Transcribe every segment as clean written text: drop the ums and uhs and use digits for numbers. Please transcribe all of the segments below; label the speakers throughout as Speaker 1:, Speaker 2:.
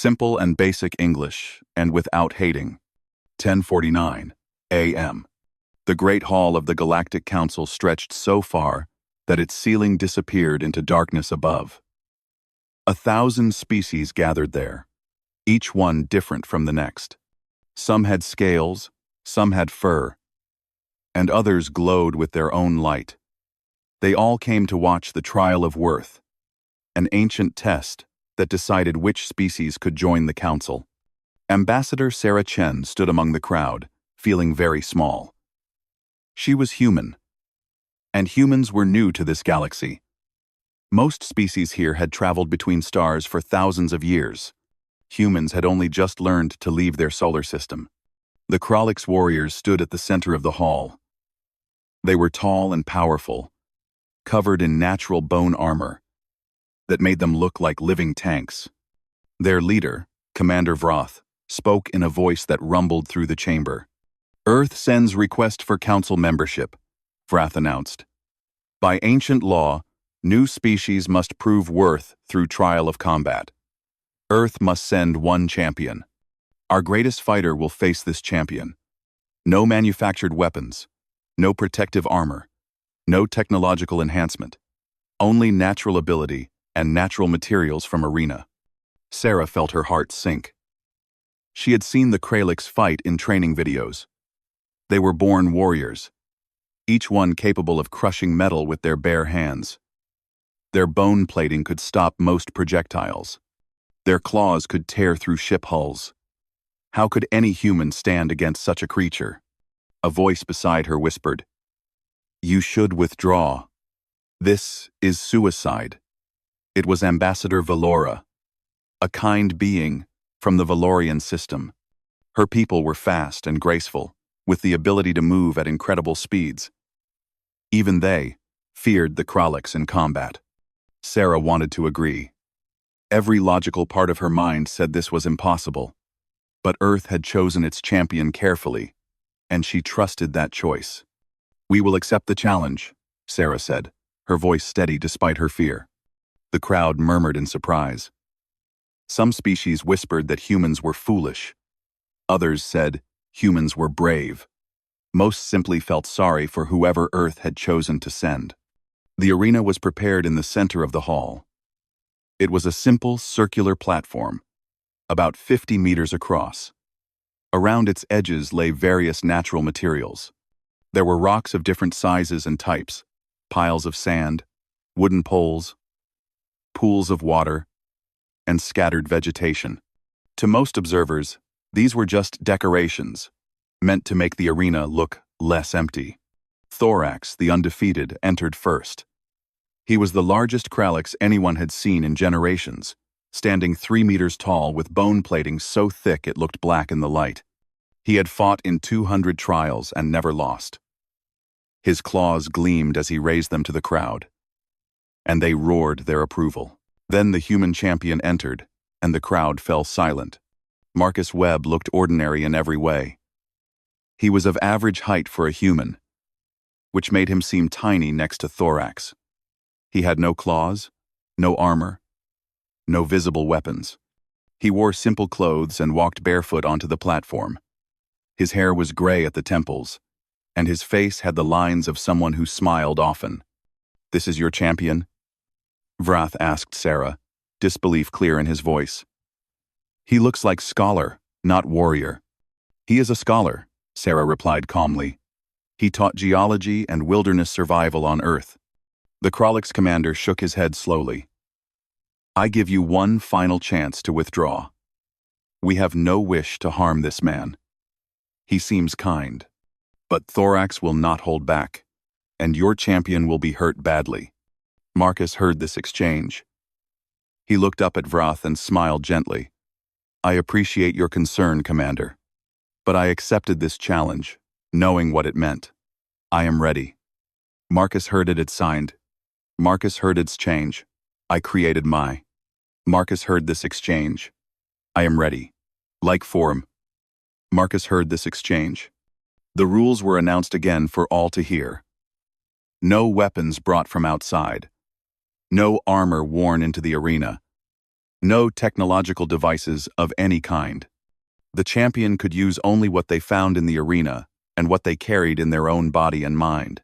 Speaker 1: Simple and basic English, and without hating. 10:49 a.m. The Great Hall of the Galactic Council stretched so far that its ceiling disappeared into darkness above. 1,000 species gathered there, each one different from the next. Some had scales, some had fur, and others glowed with their own light. They all came to watch the Trial of Worth, an ancient test that decided which species could join the council. Ambassador Sarah Chen stood among the crowd, feeling very small. She was human, and humans were new to this galaxy. Most species here had traveled between stars for thousands of years. Humans had only just learned to leave their solar system. The Kralix warriors stood at the center of the hall. They were tall and powerful, covered in natural bone armor that made them look like living tanks. Their leader, Commander Vroth, spoke in a voice that rumbled through the chamber. "Earth sends request for council membership," Vroth announced. "By ancient law, new species must prove worth through trial of combat. Earth must send one champion. Our greatest fighter will face this champion. No manufactured weapons, no protective armor, no technological enhancement, only natural ability and natural materials from arena." Sarah felt her heart sink. She had seen the Kralix fight in training videos. They were born warriors, each one capable of crushing metal with their bare hands. Their bone plating could stop most projectiles. Their claws could tear through ship hulls. How could any human stand against such a creature? A voice beside her whispered, "You should withdraw. This is suicide." It was Ambassador Valora, a kind being from the Valorian system. Her people were fast and graceful, with the ability to move at incredible speeds. Even they feared the Kralix in combat. Sarah wanted to agree. Every logical part of her mind said this was impossible. But Earth had chosen its champion carefully, and she trusted that choice. "We will accept the challenge," Sarah said, her voice steady despite her fear. The crowd murmured in surprise. Some species whispered that humans were foolish. Others said humans were brave. Most simply felt sorry for whoever Earth had chosen to send. The arena was prepared in the center of the hall. It was a simple circular platform, about 50 meters across. Around its edges lay various natural materials. There were rocks of different sizes and types, piles of sand, wooden poles, pools of water, and scattered vegetation. To most observers, these were just decorations, meant to make the arena look less empty. Thorax, the undefeated, entered first. He was the largest Kralix anyone had seen in generations, standing 3 meters tall with bone plating so thick it looked black in the light. He had fought in 200 trials and never lost. His claws gleamed as he raised them to the crowd, and they roared their approval. Then the human champion entered, and the crowd fell silent. Marcus Webb looked ordinary in every way. He was of average height for a human, which made him seem tiny next to Thorax. He had no claws, no armor, no visible weapons. He wore simple clothes and walked barefoot onto the platform. His hair was gray at the temples, and his face had the lines of someone who smiled often. "This is your champion?" Vroth asked Sarah, disbelief clear in his voice. "He looks like scholar, not warrior." "He is a scholar," Sarah replied calmly. "He taught geology and wilderness survival on Earth." The Kralix commander shook his head slowly. "I give you one final chance to withdraw. We have no wish to harm this man. He seems kind, but Thorax will not hold back, and your champion will be hurt badly." Marcus heard this exchange. He looked up at Vroth and smiled gently. "I appreciate your concern, Commander, but I accepted this challenge, knowing what it meant. I am ready." Marcus heard it signed. Marcus heard its change. "I created my." Marcus heard this exchange. "I am ready." Like form. Marcus heard this exchange. The rules were announced again for all to hear. No weapons brought from outside. No armor worn into the arena. No technological devices of any kind. The champion could use only what they found in the arena and what they carried in their own body and mind.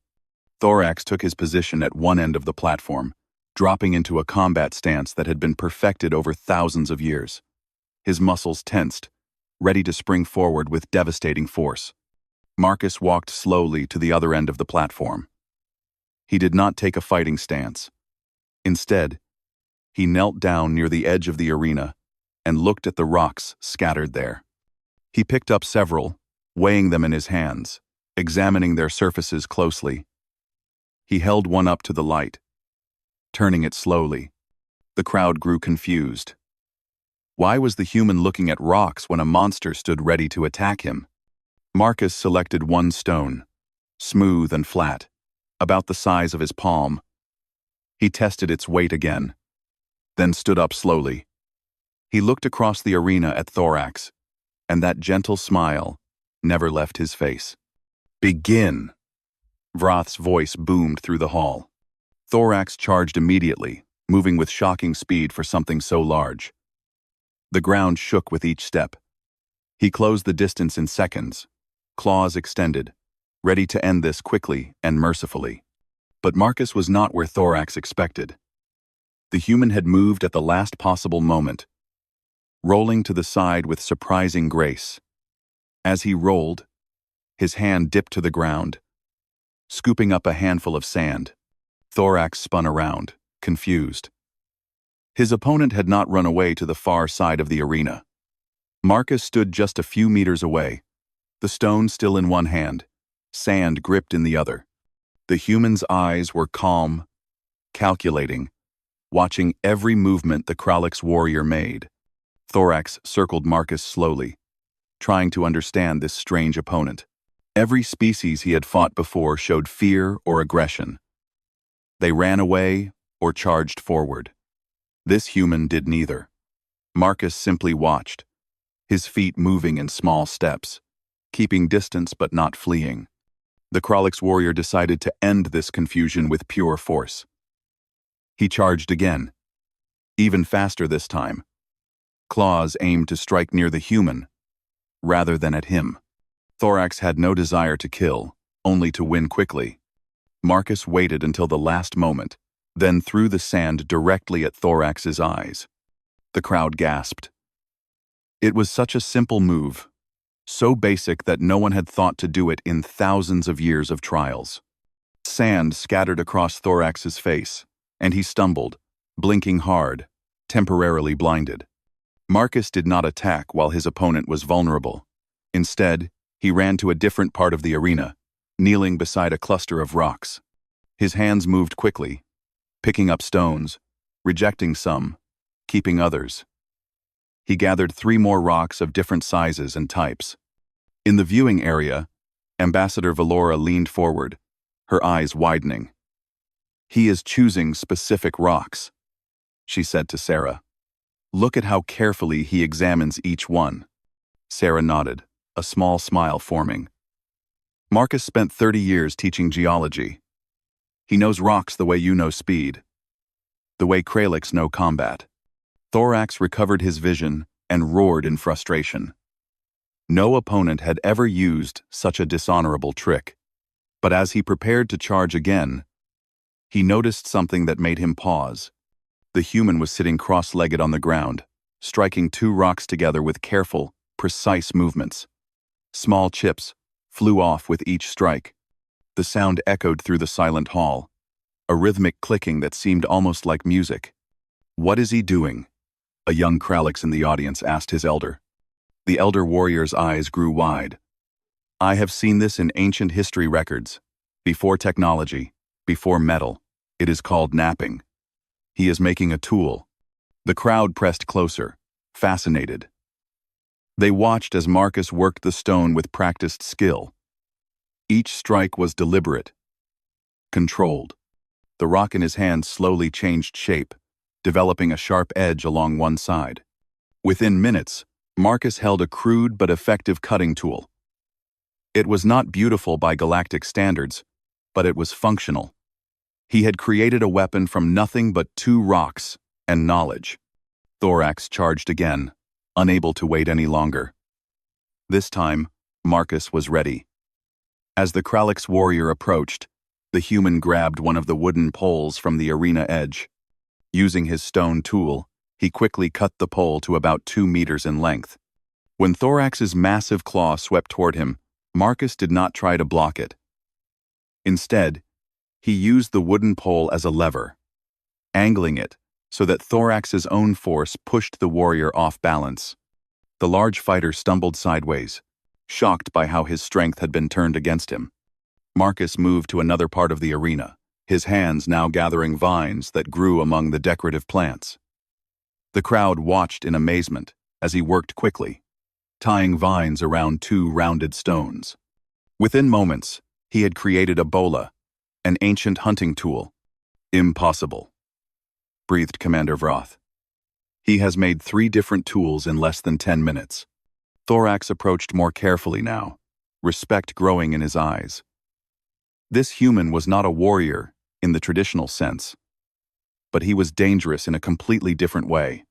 Speaker 1: Thorax took his position at one end of the platform, dropping into a combat stance that had been perfected over thousands of years. His muscles tensed, ready to spring forward with devastating force. Marcus walked slowly to the other end of the platform. He did not take a fighting stance. Instead, he knelt down near the edge of the arena and looked at the rocks scattered there. He picked up several, weighing them in his hands, examining their surfaces closely. He held one up to the light, turning it slowly. The crowd grew confused. Why was the human looking at rocks when a monster stood ready to attack him? Marcus selected one stone, smooth and flat, about the size of his palm. He tested its weight again, then stood up slowly. He looked across the arena at Thorax, and that gentle smile never left his face. "Begin!" Vroth's voice boomed through the hall. Thorax charged immediately, moving with shocking speed for something so large. The ground shook with each step. He closed the distance in seconds, claws extended, ready to end this quickly and mercifully. But Marcus was not where Thorax expected. The human had moved at the last possible moment, rolling to the side with surprising grace. As he rolled, his hand dipped to the ground, scooping up a handful of sand. Thorax spun around, confused. His opponent had not run away to the far side of the arena. Marcus stood just a few meters away, the stone still in one hand, sand gripped in the other. The human's eyes were calm, calculating, watching every movement the Kralix warrior made. Thorax circled Marcus slowly, trying to understand this strange opponent. Every species he had fought before showed fear or aggression. They ran away or charged forward. This human did neither. Marcus simply watched, his feet moving in small steps, keeping distance but not fleeing. The Kralix warrior decided to end this confusion with pure force. He charged again, even faster this time. Claws aimed to strike near the human, rather than at him. Thorax had no desire to kill, only to win quickly. Marcus waited until the last moment, then threw the sand directly at Thorax's eyes. The crowd gasped. It was such a simple move, so basic that no one had thought to do it in thousands of years of trials. Sand scattered across Thorax's face, and he stumbled, blinking hard, temporarily blinded. Marcus did not attack while his opponent was vulnerable. Instead, he ran to a different part of the arena, kneeling beside a cluster of rocks. His hands moved quickly, picking up stones, rejecting some, keeping others. He gathered 3 more rocks of different sizes and types. In the viewing area, Ambassador Valora leaned forward, her eyes widening. "He is choosing specific rocks," she said to Sarah. "Look at how carefully he examines each one." Sarah nodded, a small smile forming. Marcus spent 30 years teaching geology. He knows rocks the way you know speed, the way Kralix know combat. Thorax recovered his vision and roared in frustration. No opponent had ever used such a dishonorable trick. But as he prepared to charge again, he noticed something that made him pause. The human was sitting cross-legged on the ground, striking 2 rocks together with careful, precise movements. Small chips flew off with each strike. The sound echoed through the silent hall, a rhythmic clicking that seemed almost like music. "What is he doing?" a young Kralix in the audience asked his elder. The elder warrior's eyes grew wide. "I have seen this in ancient history records. Before technology, before metal, it is called napping. He is making a tool." The crowd pressed closer, fascinated. They watched as Marcus worked the stone with practiced skill. Each strike was deliberate, controlled. The rock in his hand slowly changed shape, developing a sharp edge along one side. Within minutes, Marcus held a crude but effective cutting tool. It was not beautiful by galactic standards, but it was functional. He had created a weapon from nothing but 2 rocks and knowledge. Thorax charged again, unable to wait any longer. This time, Marcus was ready. As the Kralix warrior approached, the human grabbed one of the wooden poles from the arena edge. Using his stone tool, he quickly cut the pole to about 2 meters in length. When Thorax's massive claw swept toward him, Marcus did not try to block it. Instead, he used the wooden pole as a lever, angling it so that Thorax's own force pushed the warrior off balance. The large fighter stumbled sideways, shocked by how his strength had been turned against him. Marcus moved to another part of the arena, his hands now gathering vines that grew among the decorative plants. The crowd watched in amazement as he worked quickly, tying vines around 2 rounded stones. Within moments, he had created a bola, an ancient hunting tool. Impossible, breathed Commander Vroth. He has made 3 different tools in less than 10 minutes. Thorax approached more carefully now, respect growing in his eyes. This human was not a warrior in the traditional sense, but he was dangerous in a completely different way.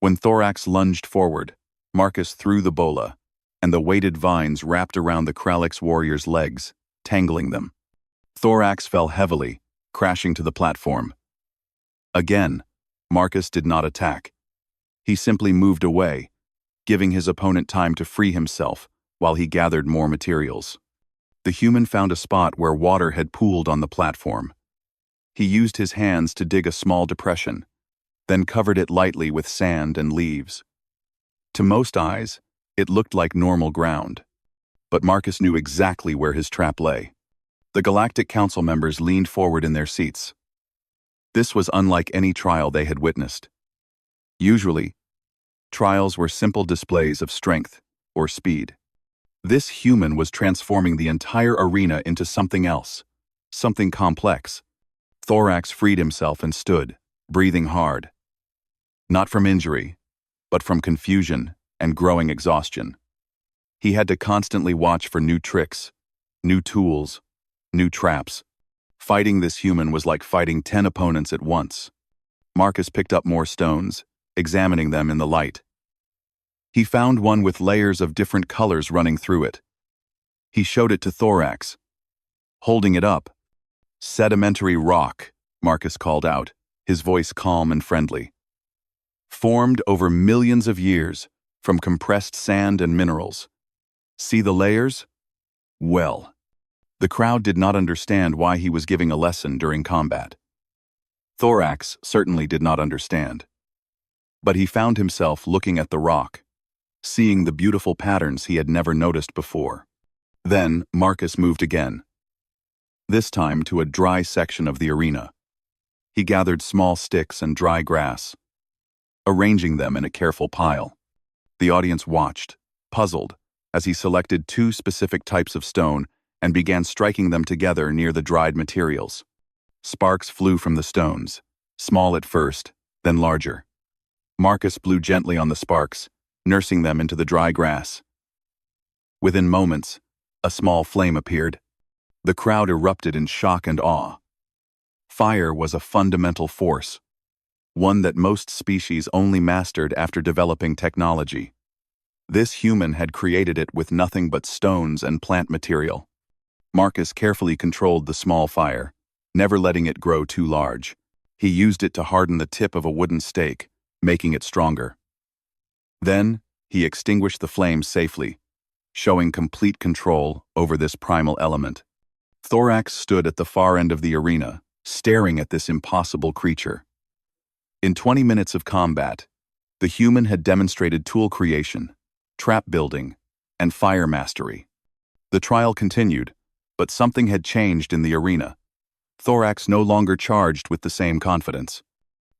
Speaker 1: When Thorax lunged forward, Marcus threw the bola, and the weighted vines wrapped around the Kralix warrior's legs, tangling them. Thorax fell heavily, crashing to the platform. Again, Marcus did not attack. He simply moved away, giving his opponent time to free himself while he gathered more materials. The human found a spot where water had pooled on the platform. He used his hands to dig a small depression, then covered it lightly with sand and leaves. To most eyes, it looked like normal ground, but Marcus knew exactly where his trap lay. The Galactic Council members leaned forward in their seats. This was unlike any trial they had witnessed. Usually, trials were simple displays of strength or speed. This human was transforming the entire arena into something else, something complex. Thorax freed himself and stood, breathing hard. Not from injury, but from confusion and growing exhaustion. He had to constantly watch for new tricks, new tools, new traps. Fighting this human was like fighting 10 opponents at once. Marcus picked up more stones, examining them in the light. He found one with layers of different colors running through it. He showed it to Thorax. Holding it up, "Sedimentary rock," Marcus called out, his voice calm and friendly. "Formed over millions of years from compressed sand and minerals. See the layers? Well." The crowd did not understand why he was giving a lesson during combat. Thorax certainly did not understand. But he found himself looking at the rock, seeing the beautiful patterns he had never noticed before. Then Marcus moved again, this time to a dry section of the arena. He gathered small sticks and dry grass, arranging them in a careful pile. The audience watched, puzzled, as he selected 2 specific types of stone and began striking them together near the dried materials. Sparks flew from the stones, small at first, then larger. Marcus blew gently on the sparks, nursing them into the dry grass. Within moments, a small flame appeared. The crowd erupted in shock and awe. Fire was a fundamental force, one that most species only mastered after developing technology. This human had created it with nothing but stones and plant material. Marcus carefully controlled the small fire, never letting it grow too large. He used it to harden the tip of a wooden stake, making it stronger. Then, he extinguished the flame safely, showing complete control over this primal element. Thorax stood at the far end of the arena, staring at this impossible creature. In 20 minutes of combat, the human had demonstrated tool creation, trap building, and fire mastery. The trial continued, but something had changed in the arena. Thorax no longer charged with the same confidence.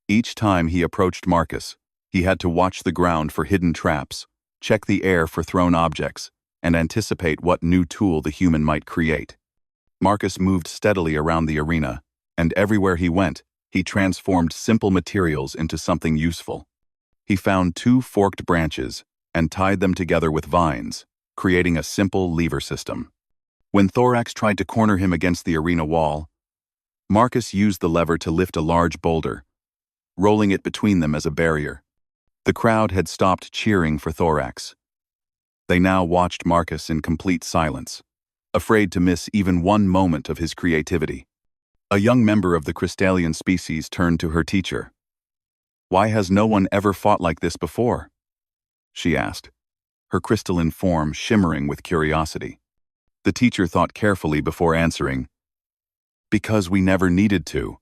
Speaker 1: Each time he approached Marcus, he had to watch the ground for hidden traps, check the air for thrown objects, and anticipate what new tool the human might create. Marcus moved steadily around the arena, and everywhere he went, he transformed simple materials into something useful. He found 2 forked branches and tied them together with vines, creating a simple lever system. When Thorax tried to corner him against the arena wall, Marcus used the lever to lift a large boulder, rolling it between them as a barrier. The crowd had stopped cheering for Thorax. They now watched Marcus in complete silence, afraid to miss even one moment of his creativity. A young member of the Crystallian species turned to her teacher. "Why has no one ever fought like this before?" she asked, her crystalline form shimmering with curiosity. The teacher thought carefully before answering, "Because we never needed to.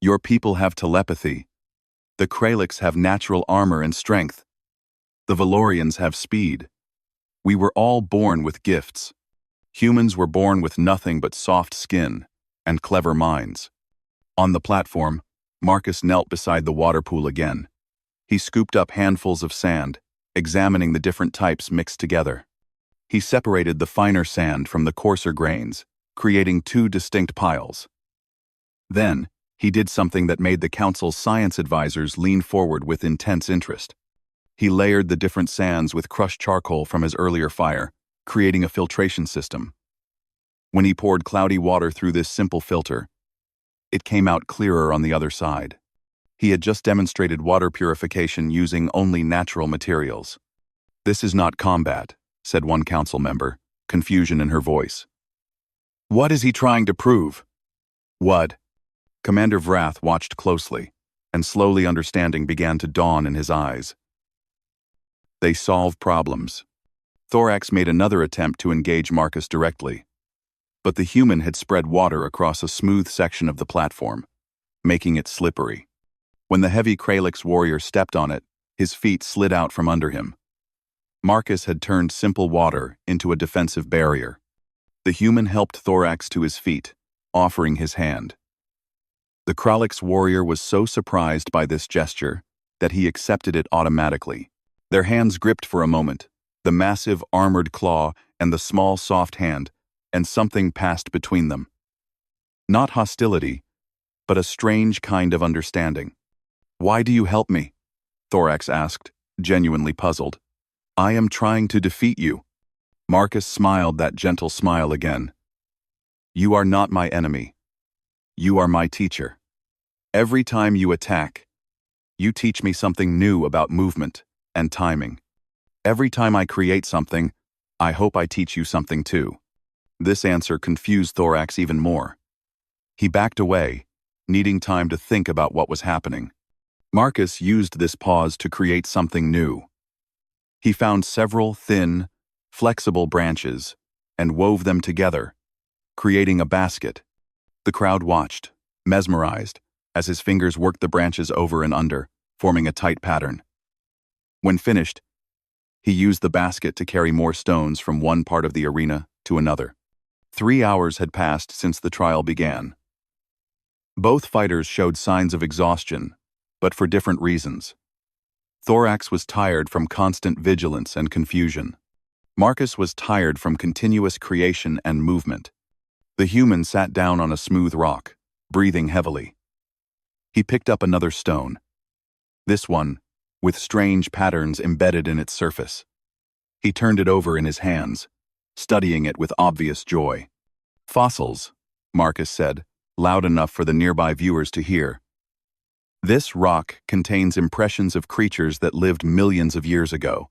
Speaker 1: Your people have telepathy. The Kralix have natural armor and strength. The Valorians have speed. We were all born with gifts. Humans were born with nothing but soft skin and clever minds." On the platform, Marcus knelt beside the water pool again. He scooped up handfuls of sand, examining the different types mixed together. He separated the finer sand from the coarser grains, creating two distinct piles. Then, he did something that made the council's science advisors lean forward with intense interest. He layered the different sands with crushed charcoal from his earlier fire, creating a filtration system. When he poured cloudy water through this simple filter, it came out clearer on the other side. He had just demonstrated water purification using only natural materials. "This is not combat," said one council member, confusion in her voice. "What is he trying to prove?" "What?" Commander Vrath watched closely, and slowly understanding began to dawn in his eyes. They solve problems. Thorax made another attempt to engage Marcus directly, but the human had spread water across a smooth section of the platform, making it slippery. When the heavy Kralix warrior stepped on it, his feet slid out from under him. Marcus had turned simple water into a defensive barrier. The human helped Thorax to his feet, offering his hand. The Kralix warrior was so surprised by this gesture that he accepted it automatically. Their hands gripped for a moment, the massive armored claw and the small soft hand, and something passed between them. Not hostility, but a strange kind of understanding. "Why do you help me?" Thorax asked, genuinely puzzled. "I am trying to defeat you." Marcus smiled that gentle smile again. "You are not my enemy. You are my teacher. Every time you attack, you teach me something new about movement and timing. Every time I create something, I hope I teach you something too." This answer confused Thorax even more. He backed away, needing time to think about what was happening. Marcus used this pause to create something new. He found several thin, flexible branches and wove them together, creating a basket. The crowd watched, mesmerized, as his fingers worked the branches over and under, forming a tight pattern. When finished, he used the basket to carry more stones from one part of the arena to another. 3 hours had passed since the trial began. Both fighters showed signs of exhaustion, but for different reasons. Thorax was tired from constant vigilance and confusion. Marcus was tired from continuous creation and movement. The human sat down on a smooth rock, breathing heavily. He picked up another stone. This one, with strange patterns embedded in its surface. He turned it over in his hands, studying it with obvious joy. "Fossils," Marcus said, loud enough for the nearby viewers to hear. "This rock contains impressions of creatures that lived millions of years ago.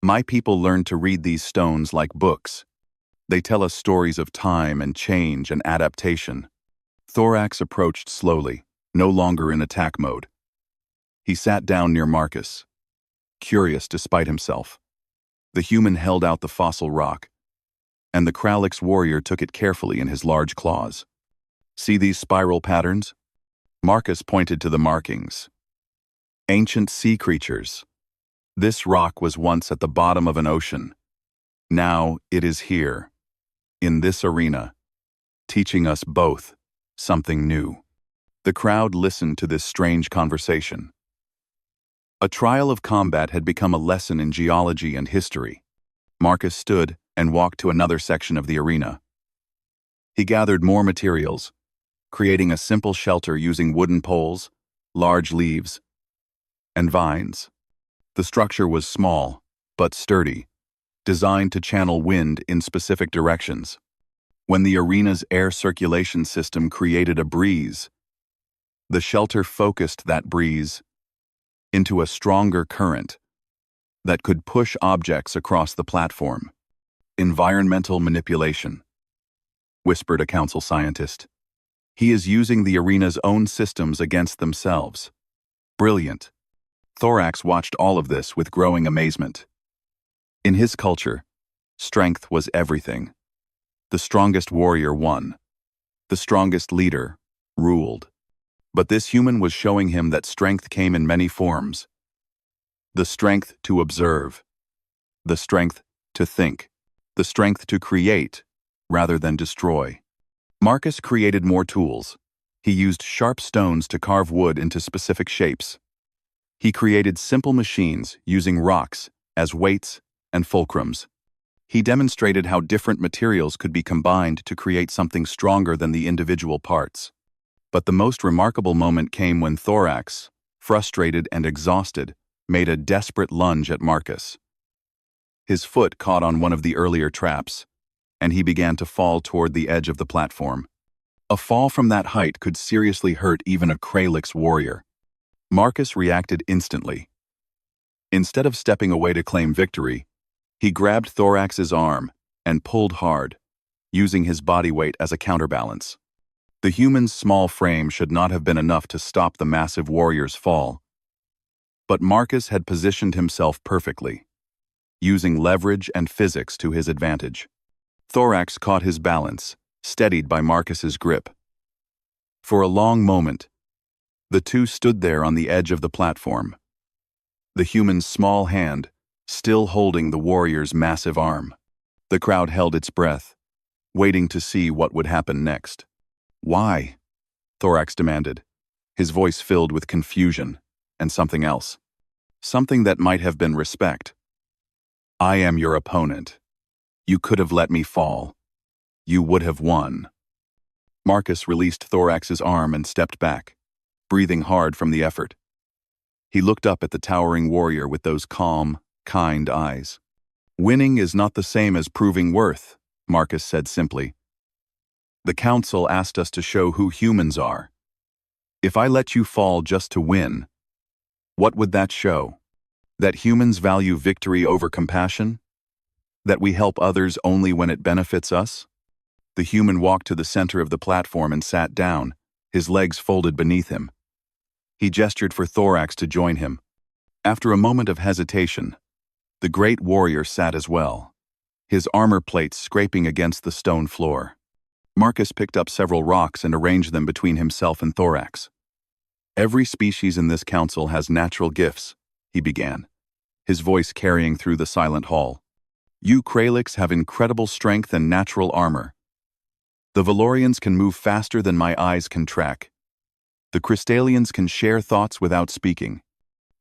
Speaker 1: My people learned to read these stones like books. They tell us stories of time and change and adaptation." Thorax approached slowly, no longer in attack mode. He sat down near Marcus, curious despite himself. The human held out the fossil rock, and the Kralix warrior took it carefully in his large claws. "See these spiral patterns?" Marcus pointed to the markings. "Ancient sea creatures. This rock was once at the bottom of an ocean. Now it is here, in this arena, teaching us both something new." The crowd listened to this strange conversation. A trial of combat had become a lesson in geology and history. Marcus stood and walked to another section of the arena. He gathered more materials, creating a simple shelter using wooden poles, large leaves, and vines. The structure was small, but sturdy, designed to channel wind in specific directions. When the arena's air circulation system created a breeze, the shelter focused that breeze into a stronger current that could push objects across the platform. Environmental manipulation, whispered a council scientist. He is using the arena's own systems against themselves. Brilliant. Thorax watched all of this with growing amazement. In his culture, strength was everything. The strongest warrior won. The strongest leader ruled. But this human was showing him that strength came in many forms. The strength to observe. The strength to think. The strength to create rather than destroy. Marcus created more tools. He used sharp stones to carve wood into specific shapes. He created simple machines using rocks as weights and fulcrums. He demonstrated how different materials could be combined to create something stronger than the individual parts. But the most remarkable moment came when Thorax, frustrated and exhausted, made a desperate lunge at Marcus. His foot caught on one of the earlier traps, and he began to fall toward the edge of the platform. A fall from that height could seriously hurt even a Kralix warrior. Marcus reacted instantly. Instead of stepping away to claim victory, he grabbed Thorax's arm and pulled hard, using his body weight as a counterbalance. The human's small frame should not have been enough to stop the massive warrior's fall. But Marcus had positioned himself perfectly, using leverage and physics to his advantage. Thorax caught his balance, steadied by Marcus's grip. For a long moment, the two stood there on the edge of the platform, the human's small hand still holding the warrior's massive arm. The crowd held its breath, waiting to see what would happen next. "Why?" Thorax demanded, his voice filled with confusion and something else. Something that might have been respect. "I am your opponent. You could have let me fall. You would have won." Marcus released Thorax's arm and stepped back, breathing hard from the effort. He looked up at the towering warrior with those calm, kind eyes. "Winning is not the same as proving worth," Marcus said simply. "The council asked us to show who humans are. If I let you fall just to win, what would that show? That humans value victory over compassion? That we help others only when it benefits us?" The human walked to the center of the platform and sat down, his legs folded beneath him. He gestured for Thorax to join him. After a moment of hesitation, the great warrior sat as well, his armor plates scraping against the stone floor. Marcus picked up several rocks and arranged them between himself and Thorax. "Every species in this council has natural gifts," he began, his voice carrying through the silent hall. "You Kralix have incredible strength and natural armor. The Valorians can move faster than my eyes can track. The Crystallians can share thoughts without speaking.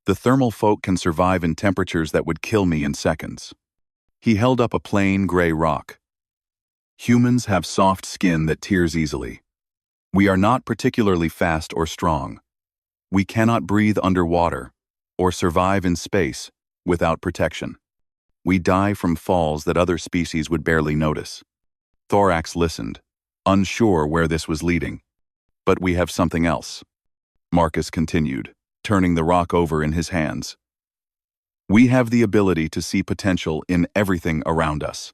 Speaker 1: The thermal folk can survive in temperatures that would kill me in seconds." He held up a plain gray rock. "Humans have soft skin that tears easily. We are not particularly fast or strong. We cannot breathe underwater or survive in space without protection. We die from falls that other species would barely notice." Thorax listened, unsure where this was leading. "But we have something else," Marcus continued, turning the rock over in his hands. "We have the ability to see potential in everything around us.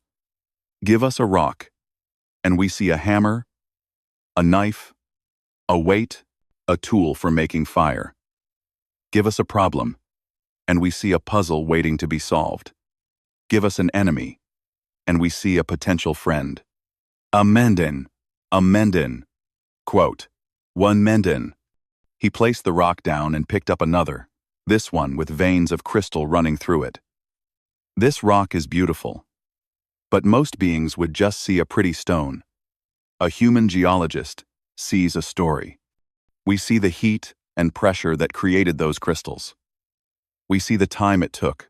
Speaker 1: Give us a rock, and we see a hammer, a knife, a weight, a tool for making fire. Give us a problem, and we see a puzzle waiting to be solved. Give us an enemy, and we see a potential friend. A Menden. Quote, "One Menden." He placed the rock down and picked up another, this one with veins of crystal running through it. "This rock is beautiful, but most beings would just see a pretty stone. A human geologist sees a story. We see the heat and pressure that created those crystals. We see the time it took,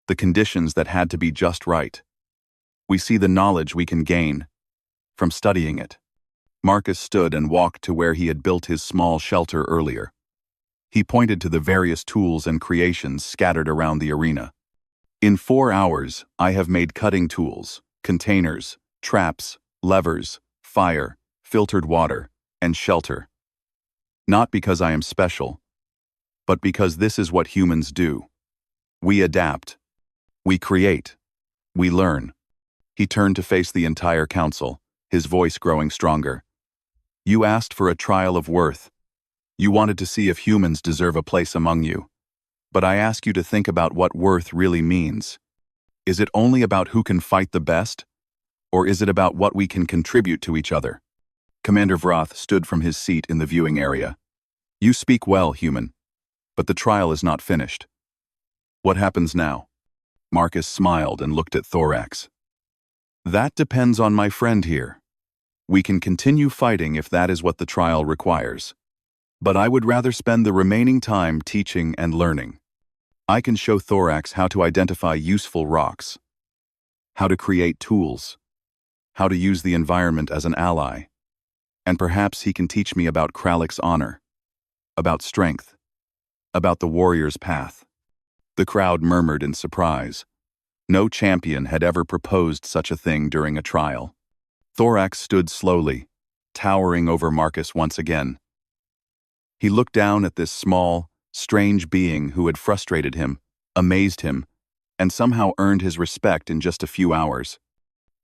Speaker 1: the conditions that had to be just right. We see the knowledge we can gain from studying it." Marcus stood and walked to where he had built his small shelter earlier. He pointed to the various tools and creations scattered around the arena. "In 4 hours, I have made cutting tools, containers, traps, levers, fire, filtered water, and shelter. Not because I am special, but because this is what humans do. We adapt. We create. We learn. He turned to face the entire council, his voice growing stronger. You asked for a trial of worth. You wanted to see if humans deserve a place among you. But I ask you to think about what worth really means. Is it only about who can fight the best? Or is it about what we can contribute to each other? Commander Vroth stood from his seat in the viewing area. You speak well, human. But the trial is not finished. What happens now? Marcus smiled and looked at Thorax. That depends on my friend here. We can continue fighting if that is what the trial requires. But I would rather spend the remaining time teaching and learning. I can show Thorax how to identify useful rocks, how to create tools, how to use the environment as an ally, and perhaps he can teach me about Krallick's honor, about strength, about the warrior's path. The crowd murmured in surprise. No champion had ever proposed such a thing during a trial. Thorax stood slowly, towering over Marcus once again. He looked down at this small, strange being who had frustrated him, amazed him, and somehow earned his respect in just a few hours.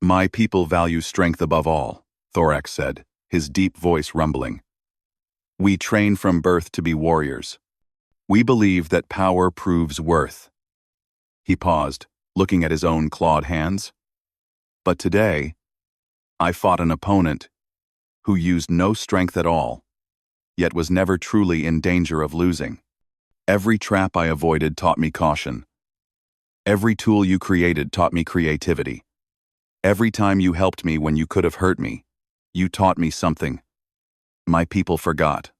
Speaker 1: My people value strength above all, Thorax said, his deep voice rumbling. We train from birth to be warriors. We believe that power proves worth. He paused, looking at his own clawed hands. But today, I fought an opponent who used no strength at all, yet was never truly in danger of losing. Every trap I avoided taught me caution. Every tool you created taught me creativity. Every time you helped me when you could have hurt me, you taught me something. My people forgot.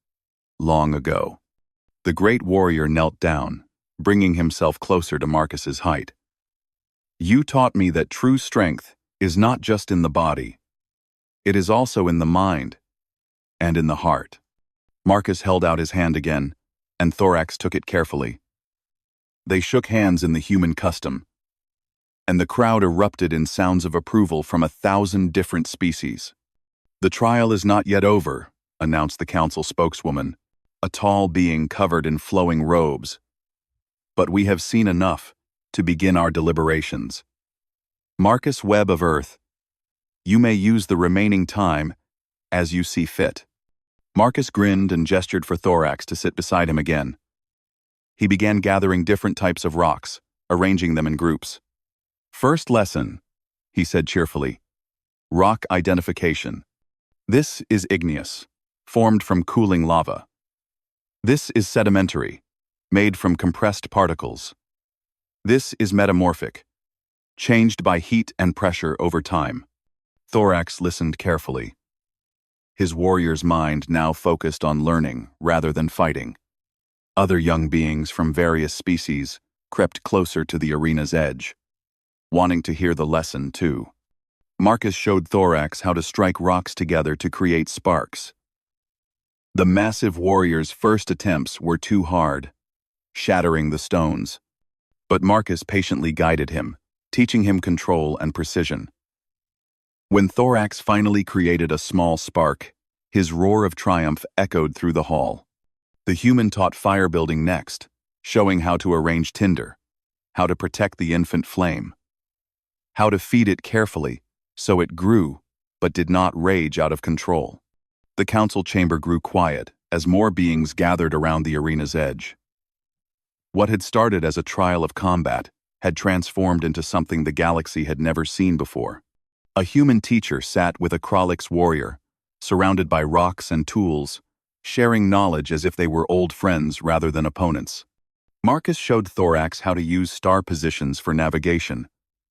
Speaker 1: Long ago. The great warrior knelt down, bringing himself closer to Marcus's height. You taught me that true strength is not just in the body. It is also in the mind and in the heart. Marcus held out his hand again, and Thorax took it carefully. They shook hands in the human custom, and the crowd erupted in sounds of approval from 1,000 different species. The trial is not yet over, announced the council spokeswoman, a tall being covered in flowing robes. But we have seen enough to begin our deliberations. Marcus Webb of Earth, you may use the remaining time as you see fit. Marcus grinned and gestured for Thorax to sit beside him again. He began gathering different types of rocks, arranging them in groups. First lesson, he said cheerfully. Rock identification. This is igneous, formed from cooling lava. This is sedimentary, made from compressed particles. This is metamorphic, changed by heat and pressure over time. Thorax listened carefully. His warrior's mind now focused on learning rather than fighting. Other young beings from various species crept closer to the arena's edge, wanting to hear the lesson too. Marcus showed Thorax how to strike rocks together to create sparks. The massive warrior's first attempts were too hard, shattering the stones. But Marcus patiently guided him, teaching him control and precision. When Thorax finally created a small spark, his roar of triumph echoed through the hall. The human taught fire building next, showing how to arrange tinder, how to protect the infant flame, how to feed it carefully so it grew but did not rage out of control. The council chamber grew quiet as more beings gathered around the arena's edge. What had started as a trial of combat had transformed into something the galaxy had never seen before. A human teacher sat with a Krallick's warrior, surrounded by rocks and tools, sharing knowledge as if they were old friends rather than opponents. Marcus showed Thorax how to use star positions for navigation,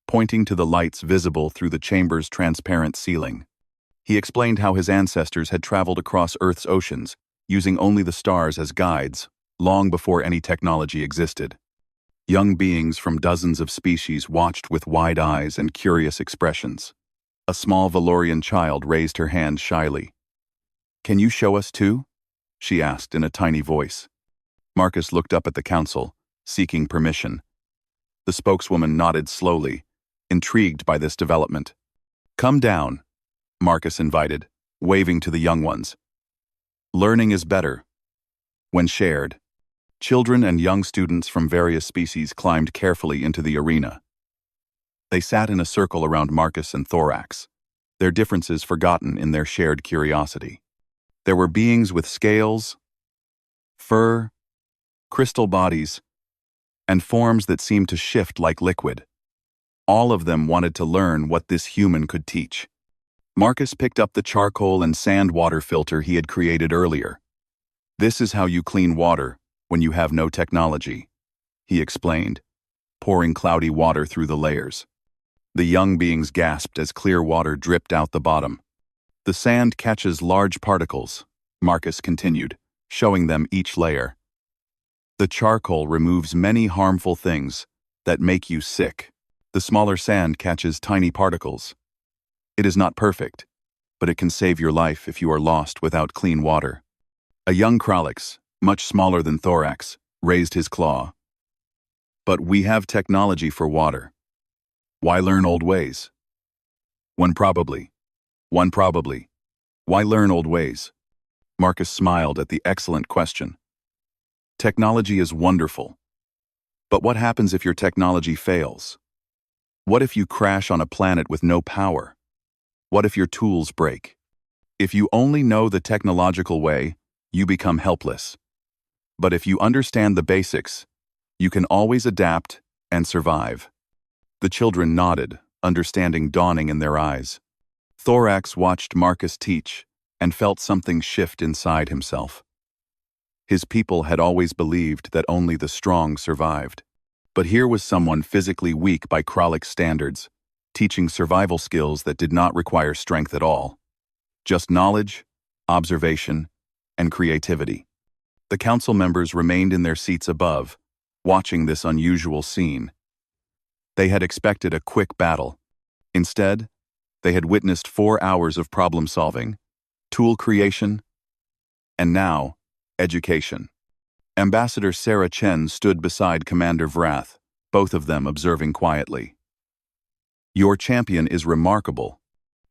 Speaker 1: pointing to the lights visible through the chamber's transparent ceiling. He explained how his ancestors had traveled across Earth's oceans, using only the stars as guides, long before any technology existed. Young beings from dozens of species watched with wide eyes and curious expressions. A small Valorian child raised her hand shyly. "Can you show us too?" she asked in a tiny voice. Marcus looked up at the council, seeking permission. The spokeswoman nodded slowly, intrigued by this development. "Come down," Marcus invited, waving to the young ones. "Learning is better when shared." Children and young students from various species climbed carefully into the arena. They sat in a circle around Marcus and Thorax, their differences forgotten in their shared curiosity. There were beings with scales, fur, crystal bodies, and forms that seemed to shift like liquid. All of them wanted to learn what this human could teach. Marcus picked up the charcoal and sand water filter he had created earlier. "This is how you clean water when you have no technology," he explained, pouring cloudy water through the layers. The young beings gasped as clear water dripped out the bottom. "The sand catches large particles," Marcus continued, showing them each layer. "The charcoal removes many harmful things that make you sick. The smaller sand catches tiny particles. It is not perfect, but it can save your life if you are lost without clean water." A young Kralix, much smaller than Thorax, raised his claw. "But we have technology for water. Why learn old ways?" One probably. Why learn old ways?" Marcus smiled at the excellent question. "Technology is wonderful. But what happens if your technology fails? What if you crash on a planet with no power? What if your tools break? If you only know the technological way, you become helpless. But if you understand the basics, you can always adapt and survive." The children nodded, understanding dawning in their eyes. Thorax watched Marcus teach and felt something shift inside himself. His people had always believed that only the strong survived. But here was someone physically weak by Kralik standards, teaching survival skills that did not require strength at all. Just knowledge, observation, and creativity. The council members remained in their seats above, watching this unusual scene. They had expected a quick battle. Instead, they had witnessed 4 hours of problem-solving, tool creation, and now, education. Ambassador Sarah Chen stood beside Commander Vrath, both of them observing quietly. "Your champion is remarkable,"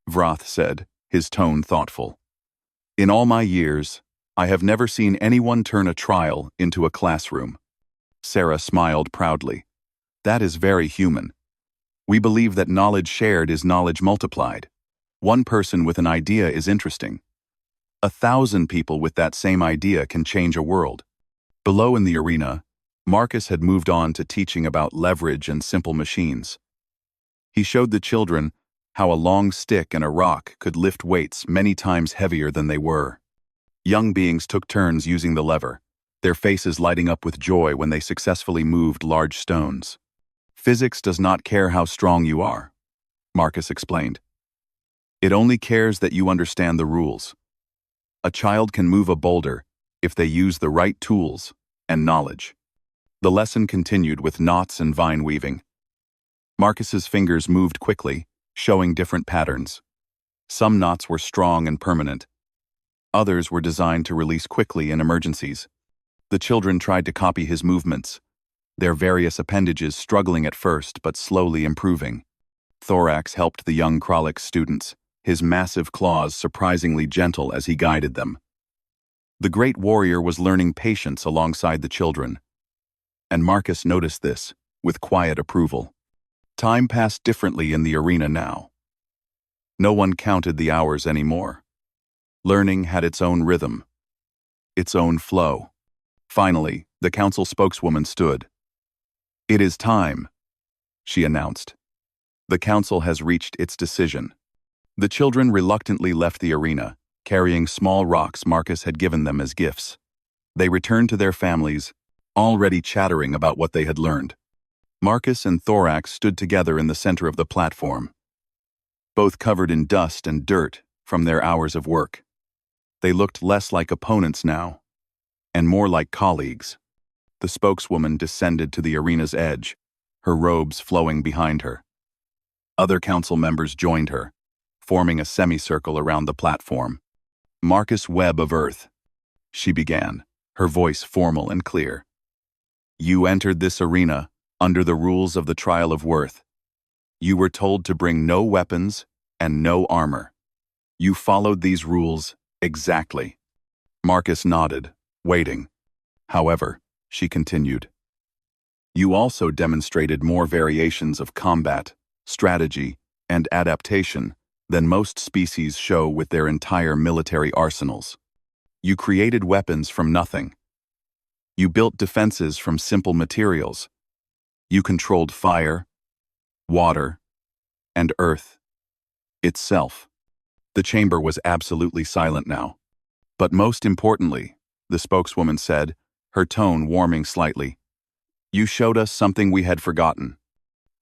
Speaker 1: Vrath said, his tone thoughtful. "In all my years, I have never seen anyone turn a trial into a classroom." Sarah smiled proudly. "That is very human. We believe that knowledge shared is knowledge multiplied. One person with an idea is interesting. 1,000 people with that same idea can change a world." Below in the arena, Marcus had moved on to teaching about leverage and simple machines. He showed the children how a long stick and a rock could lift weights many times heavier than they were. Young beings took turns using the lever, their faces lighting up with joy when they successfully moved large stones. "Physics does not care how strong you are," Marcus explained. "It only cares that you understand the rules. A child can move a boulder if they use the right tools and knowledge." The lesson continued with knots and vine weaving. Marcus's fingers moved quickly, showing different patterns. Some knots were strong and permanent. Others were designed to release quickly in emergencies. The children tried to copy his movements, their various appendages struggling at first but slowly improving. Thorax helped the young Kralik students, his massive claws surprisingly gentle as he guided them. The great warrior was learning patience alongside the children, and Marcus noticed this with quiet approval. Time passed differently in the arena now. No one counted the hours anymore. Learning had its own rhythm, its own flow. Finally, the council spokeswoman stood. "It is time," she announced. "The council has reached its decision." The children reluctantly left the arena, carrying small rocks Marcus had given them as gifts. They returned to their families, already chattering about what they had learned. Marcus and Thorax stood together in the center of the platform, both covered in dust and dirt from their hours of work. They looked less like opponents now, and more like colleagues. The spokeswoman descended to the arena's edge, her robes flowing behind her. Other council members joined her, forming a semicircle around the platform. "Marcus Webb of Earth," she began, her voice formal and clear. "You entered this arena under the rules of the Trial of Worth. You were told to bring no weapons and no armor. You followed these rules exactly." Marcus nodded, waiting. However, she continued. You also demonstrated more variations of combat, strategy, and adaptation than most species show with their entire military arsenals. You created weapons from nothing. You built defenses from simple materials. You controlled fire, water, and earth itself. The chamber was absolutely silent now. But most importantly, the spokeswoman said, her tone warming slightly, you showed us something we had forgotten.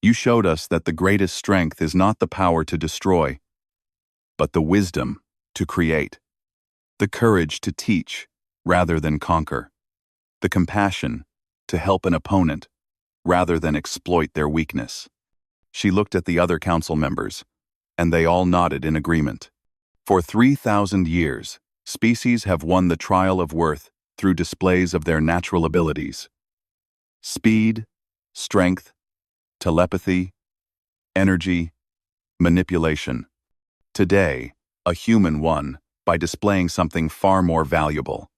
Speaker 1: You showed us that the greatest strength is not the power to destroy, but the wisdom to create, the courage to teach rather than conquer, the compassion to help an opponent rather than exploit their weakness. She looked at the other council members, and they all nodded in agreement. For 3,000 years, species have won the trial of worth through displays of their natural abilities. Speed, strength, telepathy, energy, manipulation. Today, a human won by displaying something far more valuable.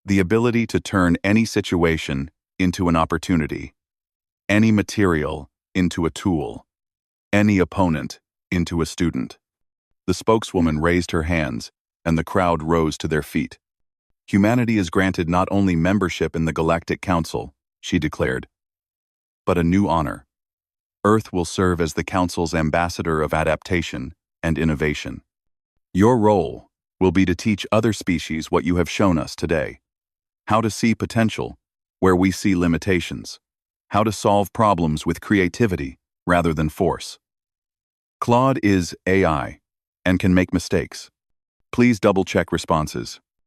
Speaker 1: The ability to turn any situation into an opportunity, any material into a tool, any opponent into a student. The spokeswoman raised her hands, and the crowd rose to their feet. Humanity is granted not only membership in the Galactic Council, she declared, but a new honor. Earth will serve as the Council's ambassador of adaptation and innovation. Your role will be to teach other species what you have shown us today. How to see potential where we see limitations. How to solve problems with creativity rather than force. Claude is AI and can make mistakes. Please double-check responses.